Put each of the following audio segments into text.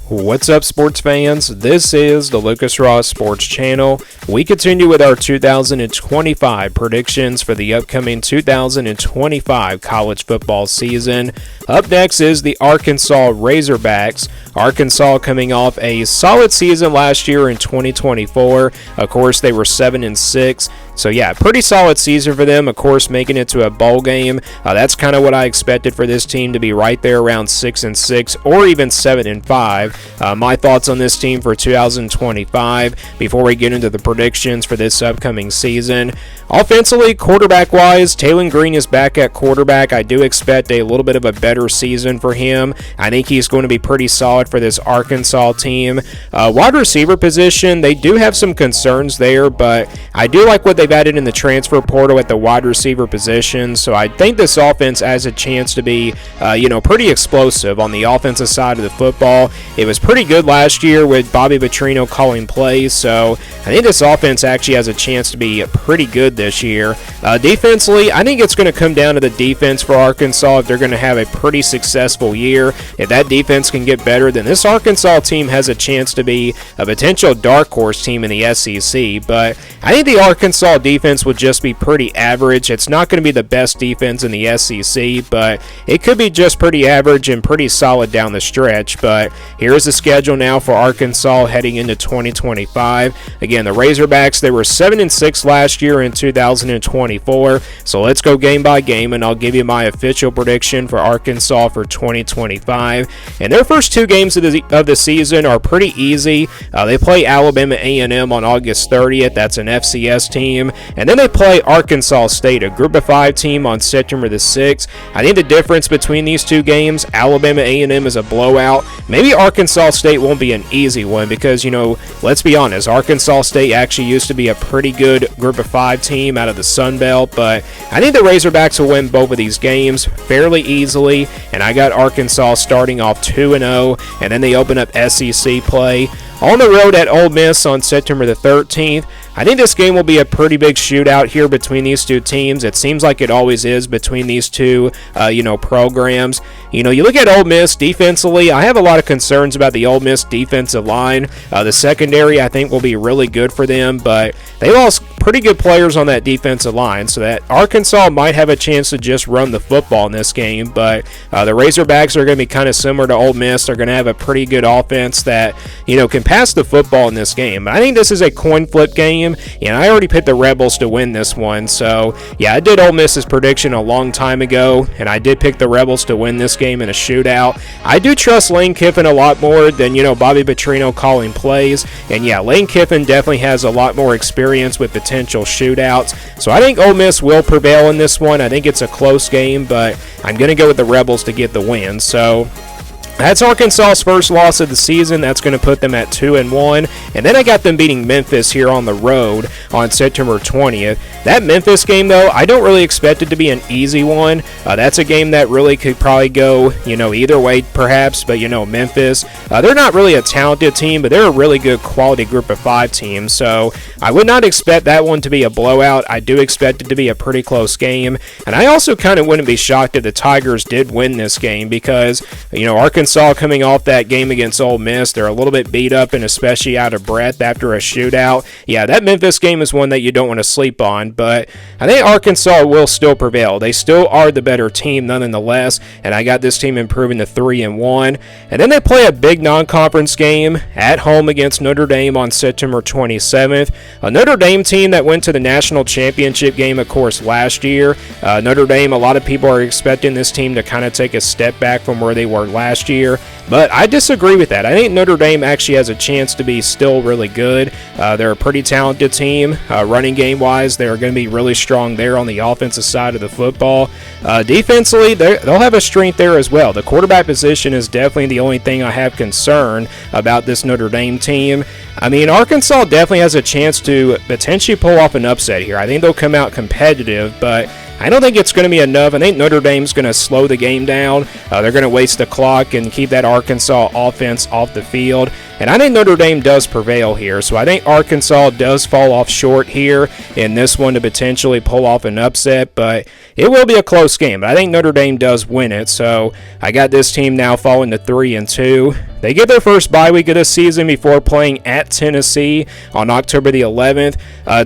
What's up, sports fans? This is the Lucas Ross Sports Channel. We continue with our 2025 predictions for the upcoming 2025 college football season. Up next is the Arkansas Razorbacks. Arkansas coming off a solid season last year in 2024. Of course, they were 7-6. So yeah, pretty solid season for them. Of course, making it to a bowl game. That's kind of what I expected for this team to be right there around 6-6 or even 7-5. My thoughts on this team for 2025 before we get into the predictions for this upcoming season. Offensively, quarterback-wise, Taylor Green is back at quarterback. I do expect a little bit of a better season for him. I think he's going to be pretty solid for this Arkansas team. Wide receiver position, they do have some concerns there, but I do like what they've added in the transfer portal at the wide receiver position. So I think this offense has a chance to be, pretty explosive on the offensive side of the football. It was pretty good last year with Bobby Petrino calling plays, so I think this offense actually has a chance to be pretty good this year. Defensively, I think it's going to come down to the defense for Arkansas if they're going to have a pretty successful year. If that defense can get better, then this Arkansas team has a chance to be a potential dark horse team in the SEC, but I think the Arkansas defense would just be pretty average. It's not going to be the best defense in the SEC, but it could be just pretty average and pretty solid down the stretch. But here's the schedule now for Arkansas heading into 2025. Again, the Razorbacks, they were 7-6 last year in 2024. So let's go game by game, and I'll give you my official prediction for Arkansas for 2025. And their first two games of the season are pretty easy. They play Alabama A&M on August 30th. That's an FCS team. And then they play Arkansas State, a Group of 5 team, on September the 6th. I think the difference between these two games, Alabama A&M is a blowout. Maybe Arkansas State won't be an easy one because, let's be honest, Arkansas State actually used to be a pretty good Group of 5 team out of the Sun Belt, but I think the Razorbacks will win both of these games fairly easily, and I got Arkansas starting off 2-0, and then they open up SEC play on the road at Ole Miss on September the 13th. I think this game will be a pretty big shootout here between these two teams. It seems like it always is between these two, programs. You look at Ole Miss defensively, I have a lot of concerns about the Ole Miss defensive line. The secondary, I think, will be really good for them, but they lost pretty good players on that defensive line, so that Arkansas might have a chance to just run the football in this game. But the Razorbacks are going to be kind of similar to Ole Miss. They're going to have a pretty good offense that, can pass the football in this game. I think this is a coin flip game, and I already picked the Rebels to win this one. So, yeah, I did Ole Miss's prediction a long time ago, and I did pick the Rebels to win this game in a shootout. I do trust Lane Kiffin a lot more than, Bobby Petrino calling plays. And, yeah, Lane Kiffin definitely has a lot more experience with potential shootouts. So I think Ole Miss will prevail in this one. I think it's a close game, but I'm going to go with the Rebels to get the win. So that's Arkansas's first loss of the season. That's going to put them at 2-1. And then I got them beating Memphis here on the road on September 20th. That Memphis game, though, I don't really expect it to be an easy one. That's a game that really could probably go, either way perhaps. But, Memphis, they're not really a talented team, but they're a really good quality Group of 5 team. So I would not expect that one to be a blowout. I do expect it to be a pretty close game. And I also kind of wouldn't be shocked if the Tigers did win this game because, Arkansas coming off that game against Ole Miss, they're a little bit beat up and especially out of breath after a shootout. Yeah, that Memphis game is one that you don't want to sleep on, but I think Arkansas will still prevail. They still are the better team nonetheless, and I got this team improving to 3-1. And then they play a big non-conference game at home against Notre Dame on September 27th. A Notre Dame team that went to the national championship game, of course, last year. Notre Dame, a lot of people are expecting this team to kind of take a step back from where they were last year. But I disagree with that. I think Notre Dame actually has a chance to be still really good. They're a pretty talented team. Running game wise, they're going to be really strong there on the offensive side of the football. Defensively, they'll have a strength there as well. The quarterback position is definitely the only thing I have concern about this Notre Dame team. I mean, Arkansas definitely has a chance to potentially pull off an upset here. I think they'll come out competitive, but I don't think it's going to be enough. I think Notre Dame's going to slow the game down. They're going to waste the clock and keep that Arkansas offense off the field. and I think Notre Dame does prevail here. So I think Arkansas does fall off short here in this one to potentially pull off an upset, but it will be a close game. But I think Notre Dame does win it, so I got this team now falling to 3-2. They get their first bye week of the season before playing at Tennessee on October the 11th.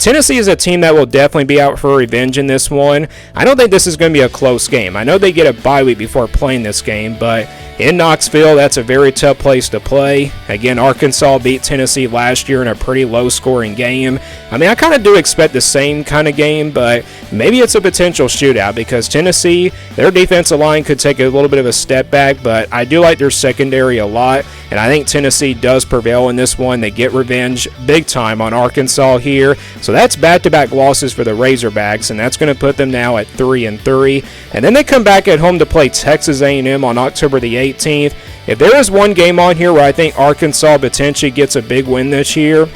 Tennessee is a team that will definitely be out for revenge in this one. I don't think this is going to be a close game. I know they get a bye week before playing this game, but in Knoxville, that's a very tough place to play. Again, Arkansas beat Tennessee last year in a pretty low-scoring game. I mean, I kind of do expect the same kind of game, but maybe it's a potential shootout because Tennessee, their defensive line could take a little bit of a step back, but I do like their secondary a lot, and I think Tennessee does prevail in this one. They get revenge big time on Arkansas here, so that's back-to-back losses for the Razorbacks, and that's going to put them now at 3-3. And then they come back at home to play Texas A&M on October the 18th. If there is one game on here where I think Arkansas potentially gets a big win this year,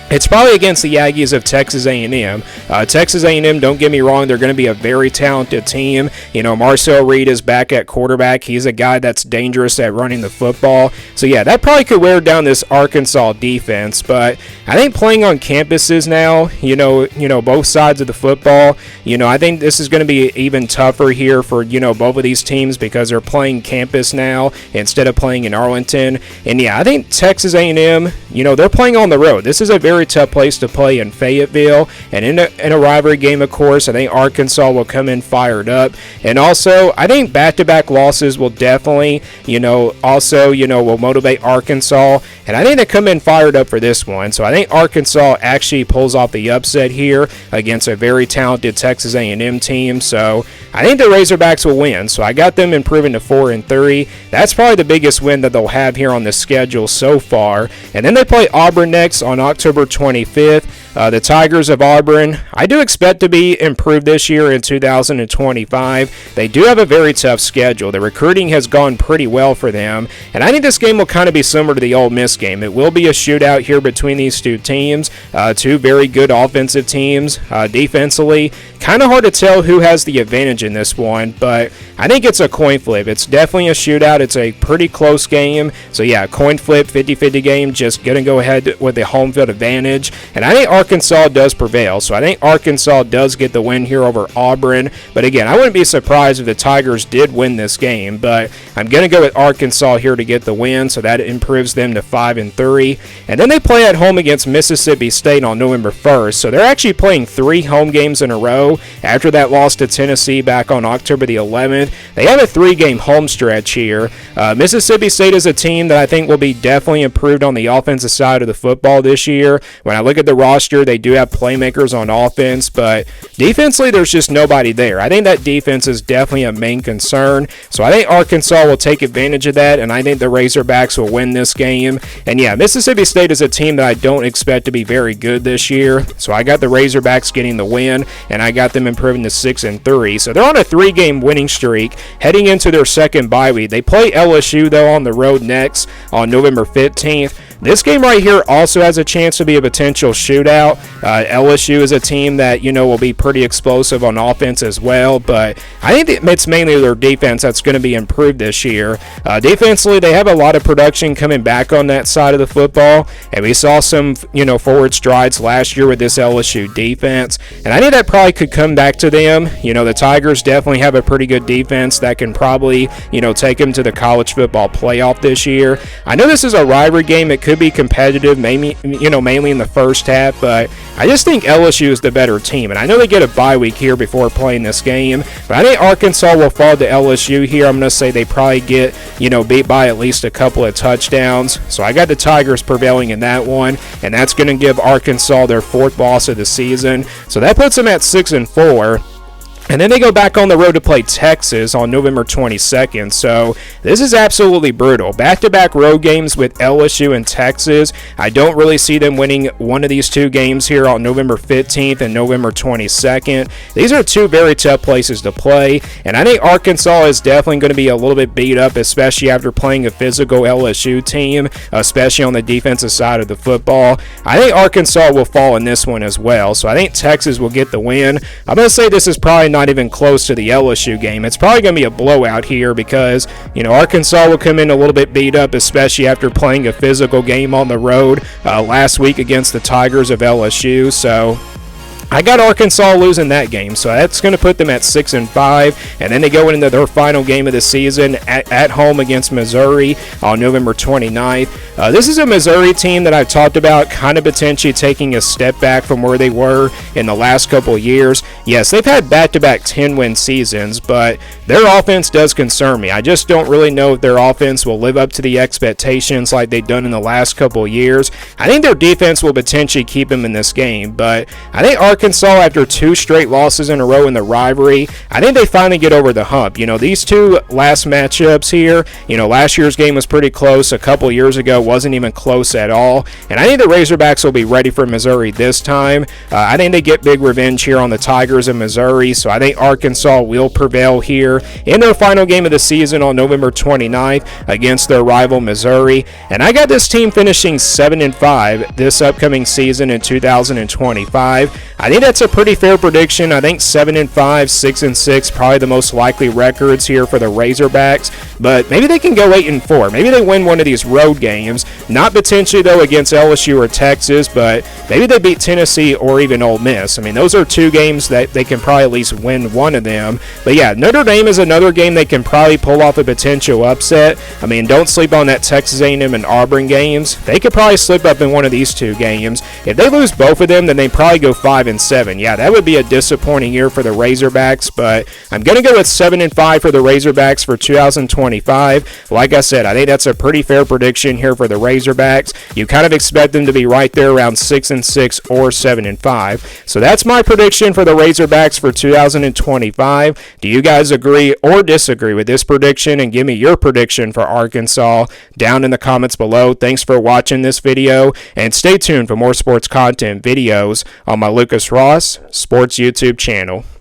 it's probably against the Aggies of Texas A&M. Texas A&M, don't get me wrong, they're going to be a very talented team. You know, Marcel Reed is back at quarterback. He's a guy that's dangerous at running the football. So, yeah, that probably could wear down this Arkansas defense. But I think playing on campuses now, you know, both sides of the football, I think this is going to be even tougher here for, both of these teams because they're playing campus now instead of playing in Arlington. And, yeah, I think Texas A&M, they're playing on the road. This is a very tough place to play in Fayetteville, and in a rivalry game, of course, I think Arkansas will come in fired up, and also I think back-to-back losses will definitely, will motivate Arkansas, and I think they come in fired up for this one. So I think Arkansas actually pulls off the upset here against a very talented Texas A&M team. So I think the Razorbacks will win. So I got them improving to 4-3. That's probably the biggest win that they'll have here on the schedule so far. And then they play Auburn next on October 25th. The Tigers of Auburn, I do expect to be improved this year in 2025. They do have a very tough schedule. The recruiting has gone pretty well for them, and I think this game will kind of be similar to the Ole Miss game. It will be a shootout here between these two teams, two very good offensive teams. Defensively, kind of hard to tell who has the advantage in this one, but I think it's a coin flip. It's definitely a shootout. It's a pretty close game. So, yeah, coin flip, 50-50 game, just going to go ahead with the home field advantage, and I think Arkansas does prevail. So I think Arkansas does get the win here over Auburn. But again, I wouldn't be surprised if the Tigers did win this game. But I'm going to go with Arkansas here to get the win. So that improves them to 5-3. And then they play at home against Mississippi State on November 1st. So they're actually playing 3 home games in a row after that loss to Tennessee back on October the 11th. They have a 3-game home stretch here. Mississippi State is a team that I think will be definitely improved on the offensive side of the football this year. When I look at the roster, they do have playmakers on offense, but defensively, there's just nobody there. I think that defense is definitely a main concern, so I think Arkansas will take advantage of that, and I think the Razorbacks will win this game. And yeah, Mississippi State is a team that I don't expect to be very good this year, so I got the Razorbacks getting the win, and I got them improving to 6-3. So they're on a 3-game winning streak heading into their second bye week. They play LSU, though, on the road next on November 15th. This game right here also has a chance to be a potential shootout. LSU is a team that, will be pretty explosive on offense as well, but I think it's mainly their defense that's going to be improved this year. Defensively, they have a lot of production coming back on that side of the football, and we saw some, forward strides last year with this LSU defense, and I think that probably could come back to them. The Tigers definitely have a pretty good defense that can probably, take them to the college football playoff this year. I know this is a rivalry game. It could be competitive, maybe, mainly in the first half, but I just think LSU is the better team, and I know they get a bye week here before playing this game, but I think Arkansas will fall to LSU here. I'm going to say they probably get, beat by at least a couple of touchdowns, so I got the Tigers prevailing in that one, and that's going to give Arkansas their 4th loss of the season, so that puts them at 6-4. And then they go back on the road to play Texas on November 22nd. So this is absolutely brutal. Back-to-back road games with LSU and Texas. I don't really see them winning one of these 2 games here on November 15th and November 22nd. These are 2 very tough places to play. And I think Arkansas is definitely going to be a little bit beat up, especially after playing a physical LSU team, especially on the defensive side of the football. I think Arkansas will fall in this one as well. So I think Texas will get the win. I'm going to say this is probably not not even close to the LSU game. It's probably going to be a blowout here because, Arkansas will come in a little bit beat up, especially after playing a physical game on the road last week against the Tigers of LSU. So I got Arkansas losing that game, so that's going to put them at 6-5, and then they go into their final game of the season at home against Missouri on November 29th. This is a Missouri team that I've talked about kind of potentially taking a step back from where they were in the last couple of years. Yes, they've had back-to-back 10-win seasons, but their offense does concern me. I just don't really know if their offense will live up to the expectations like they've done in the last couple of years. I think their defense will potentially keep them in this game, but I think Arkansas, after 2 straight losses in a row in the rivalry, I think they finally get over the hump. These 2 last matchups here, last year's game was pretty close. A couple years ago wasn't even close at all. And I think the Razorbacks will be ready for Missouri this time. I think they get big revenge here on the Tigers of Missouri, so I think Arkansas will prevail here in their final game of the season on November 29th against their rival Missouri. And I got this team finishing 7-5 this upcoming season in 2025. I think that's a pretty fair prediction. I think 7-5, 6-6, probably the most likely records here for the Razorbacks. But maybe they can go 8-4. Maybe they win one of these road games. Not potentially, though, against LSU or Texas, but maybe they beat Tennessee or even Ole Miss. I mean, those are 2 games that they can probably at least win one of them. But yeah, Notre Dame is another game they can probably pull off a potential upset. I mean, don't sleep on that Texas A&M and Auburn games. They could probably slip up in one of these 2 games. If they lose both of them, then they probably go 5-7. Yeah, that would be a disappointing year for the Razorbacks, but I'm going to go with 7-5 for the Razorbacks for 2025. Like I said, I think that's a pretty fair prediction here for the Razorbacks. You kind of expect them to be right there around 6-6 or 7-5. So that's my prediction for the Razorbacks for 2025. Do you guys agree or disagree with this prediction? And give me your prediction for Arkansas down in the comments below. Thanks for watching this video, and stay tuned for more sports content videos on my Lucas Ross Sports YouTube channel.